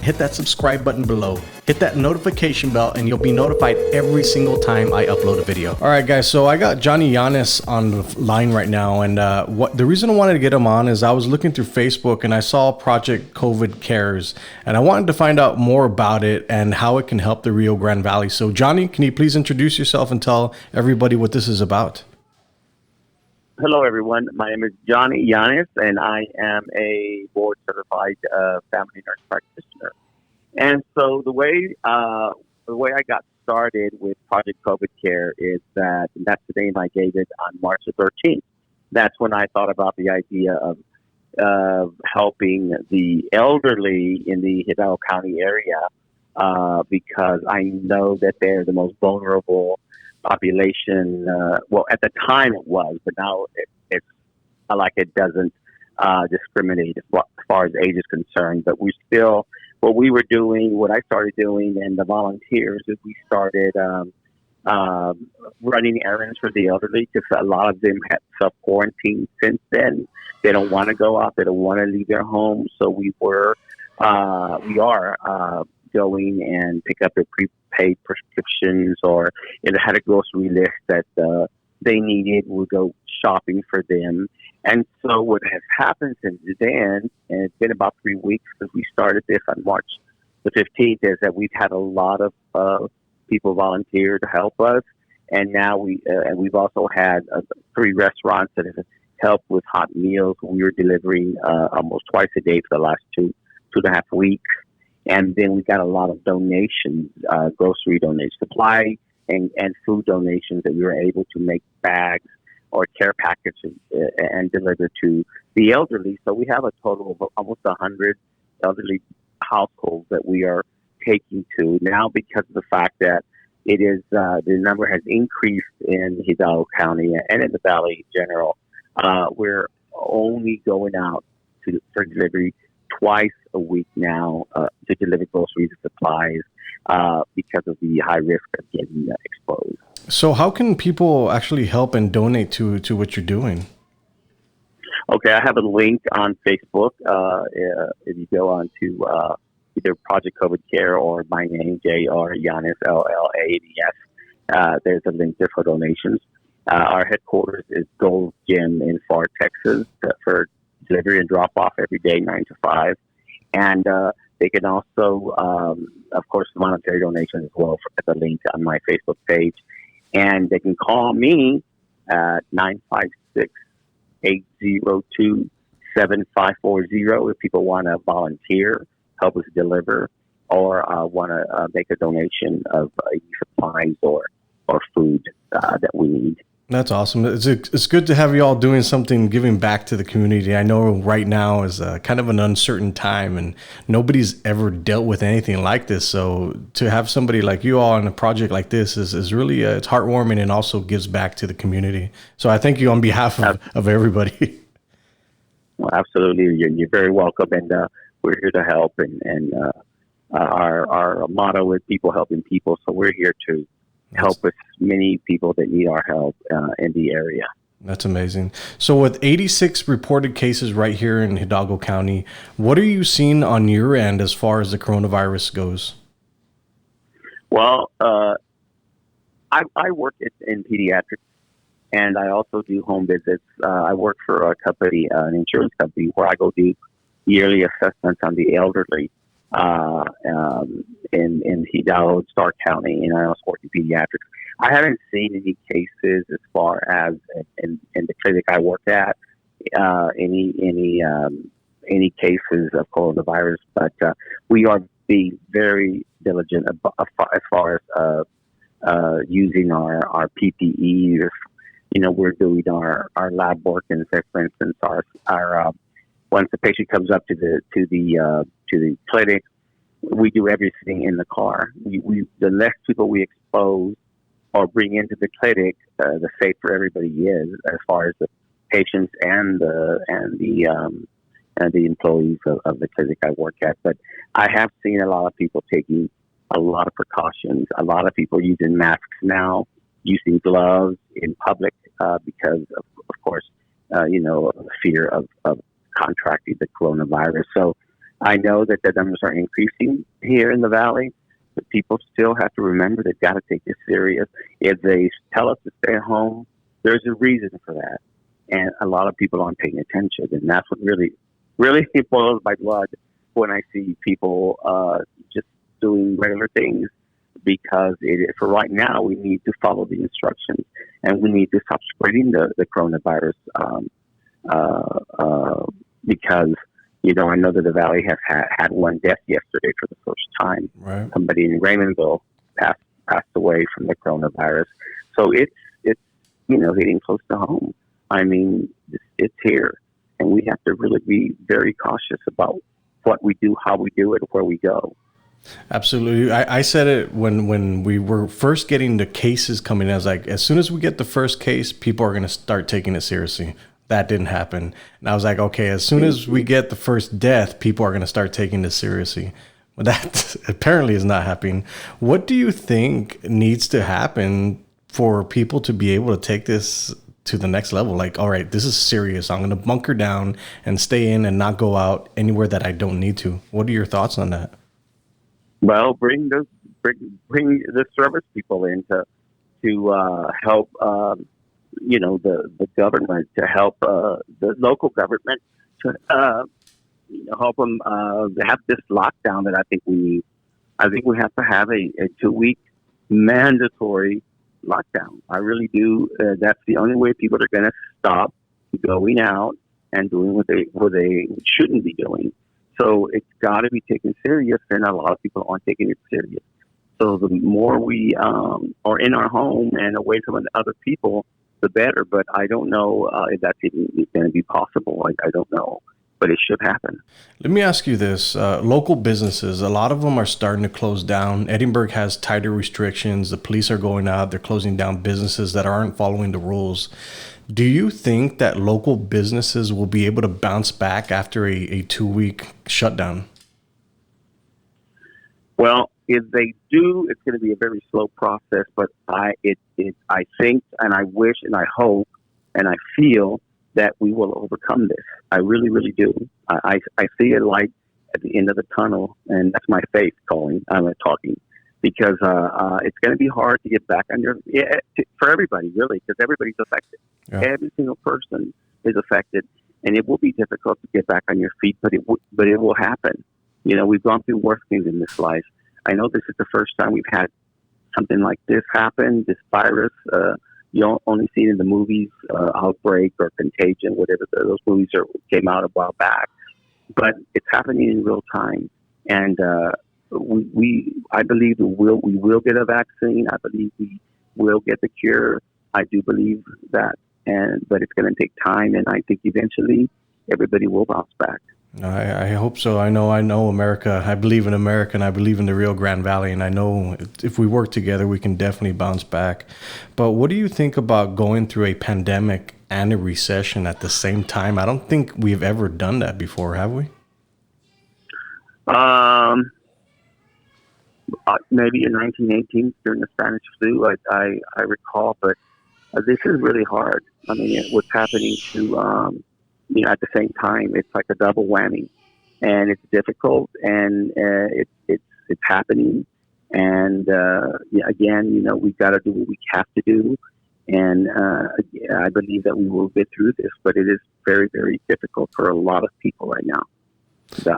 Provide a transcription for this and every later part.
hit that subscribe button below, hit that notification bell, and you'll be notified every single time I upload a video. All right, guys, so I got Johnny Llanes on the line right now, and the reason I wanted to get him on is I was looking through Facebook and I saw Project COVID Cares, and I wanted to find out more about it and how it can help the Rio Grande Valley. So Johnny, can you please introduce yourself and tell everybody what this is about? Hello, everyone. My name is Johnny Llanes, and I am a board-certified family nurse practitioner. And so the way I got started with Project COVID Care is that's the name I gave it on March the 13th. That's when I thought about the idea of helping the elderly in the Hidalgo County area because I know that they're the most vulnerable population. Well, at the time it was, but now it's like it doesn't discriminate as far as age is concerned. But what I started doing, and the volunteers, is we started running errands for the elderly because a lot of them have self-quarantined since then. They don't want to go out. They don't want to leave their homes. So we are going and pick up their prepaid prescriptions, or if they had a grocery list that they needed, we'll go shopping for them. And so what has happened since then, and it's been about 3 weeks since we started this on March the 15th, is that we've had a lot of people volunteer to help us. And now we've also had 3 restaurants that have helped with hot meals. We were delivering almost twice a day for the last two and a half weeks. And then we got a lot of donations, grocery donations, supply and food donations that we were able to make bags or care packages and deliver to the elderly. So we have a total of almost 100 elderly households that we are taking to now, because of the fact that it is the number has increased in Hidalgo County and in the Valley in general. We're only going out for delivery twice a week now to deliver groceries and supplies because of the high risk of getting exposed. So how can people actually help and donate to what you're doing? Okay, I have a link on Facebook. If you go on to either Project COVID Care or my name, J.R. Llanes, Llanes, there's a link there for donations. Our headquarters is Gold Gym in Far, Texas, for delivery and drop off every day, 9 to 5. And they can also, of course, monetary donations as well at the link on my Facebook page. And they can call me at 956-802-7540 if people want to volunteer, help us deliver, or want to make a donation of supplies or food that we need. That's awesome. It's good to have you all doing something, giving back to the community. I know right now is kind of an uncertain time, and nobody's ever dealt with anything like this. So to have somebody like you all on a project like this is really it's heartwarming, and also gives back to the community. So I thank you on behalf of everybody. Well, absolutely. You're very welcome, and we're here to help. And our motto is people helping people. So we're here to help with many people that need our help in the area. That's amazing. So with 86 reported cases right here in Hidalgo County, what are you seeing on your end as far as the coronavirus goes? Well, I work in pediatrics, and I also do home visits. I work for a company, an insurance company, where I go do yearly assessments on the elderly in Hidalgo, Stark County, and I also work in pediatrics. I haven't seen any cases as far as in the clinic I work at, any cases of coronavirus, but we are being very diligent as far as using our PPE. We're doing our lab work, and say, for instance, our once the patient comes up to the clinic, we do everything in the car. The less people we expose or bring into the clinic, the safer everybody is, as far as the patients and the employees of the clinic I work at. But I have seen a lot of people taking a lot of precautions. A lot of people using masks now, using gloves in public because of course, fear of contracting the coronavirus. So I know that the numbers are increasing here in the valley, but people still have to remember they've got to take this serious. If they tell us to stay at home, there's a reason for that. And a lot of people aren't paying attention. And that's what really boils my blood when I see people just doing regular things, because for right now, we need to follow the instructions, and we need to stop spreading the coronavirus because, I know that the Valley has had one death yesterday for the first time. Right. Somebody in Raymondville passed away from the coronavirus. So it's hitting close to home. I mean, it's here, and we have to really be very cautious about what we do, how we do it, where we go. Absolutely. I said it when we were first getting the cases coming in. I was like, as soon as we get the first case, people are going to start taking it seriously. That didn't happen. And I was like, okay, as soon as we get the first death, people are going to start taking this seriously. But that apparently is not happening. What do you think needs to happen for people to be able to take this to the next level? Like, all right, this is serious. I'm going to bunker down and stay in and not go out anywhere that I don't need to. What are your thoughts on that? Well, bring the service people in to help, the government, to help the local government to help them have this lockdown that I think we need. I think we have to have a 2-week mandatory lockdown. I really do. That's the only way people are going to stop going out and doing what they shouldn't be doing. So it's got to be taken serious, and a lot of people aren't taking it serious. So the more we are in our home and away from other people, the better. But I don't know if that's even going to be possible. I don't know, but it should happen. Let me ask you this. Local businesses, a lot of them are starting to close down. Edinburgh has tighter restrictions. The police are going out. They're closing down businesses that aren't following the rules. Do you think that local businesses will be able to bounce back after a 2-week shutdown? Well, if they do, it's going to be a very slow process. But I think, and I wish, and I hope, and I feel that we will overcome this. I really, really do. I see a light at the end of the tunnel, and that's my faith talking. Because it's going to be hard to get back on for everybody, really, because everybody's affected. Yeah. Every single person is affected, and it will be difficult to get back on your feet, but it will happen. We've gone through worse things in this life. I know this is the first time we've had something like this happen, this virus. You only see it in the movies, Outbreak or Contagion, whatever those movies came out a while back. But it's happening in real time, and I believe we will get a vaccine. I believe we will get the cure. I do believe that, but it's going to take time, and I think eventually everybody will bounce back. I hope so. I know America. I believe in America, and I believe in the Rio Grande Valley, and I know if we work together, we can definitely bounce back. But what do you think about going through a pandemic and a recession at the same time? I don't think we've ever done that before, have we? Maybe in 1918 during the Spanish flu, I recall, but this is really hard. I mean, what's happening to, at the same time, it's like a double whammy, and it's difficult, and it's happening, and again, we've got to do what we have to do, and I believe that we will get through this, but it is very, very difficult for a lot of people right now,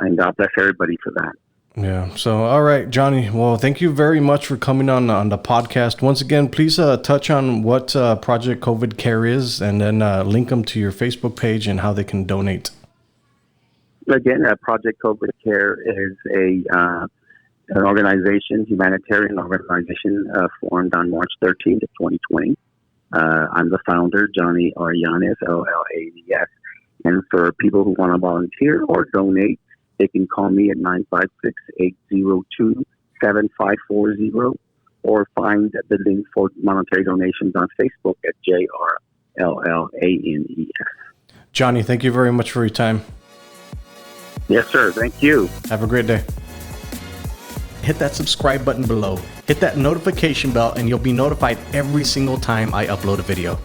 and God bless everybody for that. Yeah. So, all right, Johnny. Well, thank you very much for coming on the podcast. Once again, please touch on what Project COVID Care is, and then link them to your Facebook page and how they can donate. Again, Project COVID Care is an organization, humanitarian organization, formed on March 13th of 2020. I'm the founder, Johnny Llanes, Llanes. And for people who want to volunteer or donate, they can call me at 956-802-7540 or find the link for monetary donations on Facebook at JRLLANES. Johnny, thank you very much for your time. Yes, sir. Thank you. Have a great day. Hit that subscribe button below. Hit that notification bell, and you'll be notified every single time I upload a video.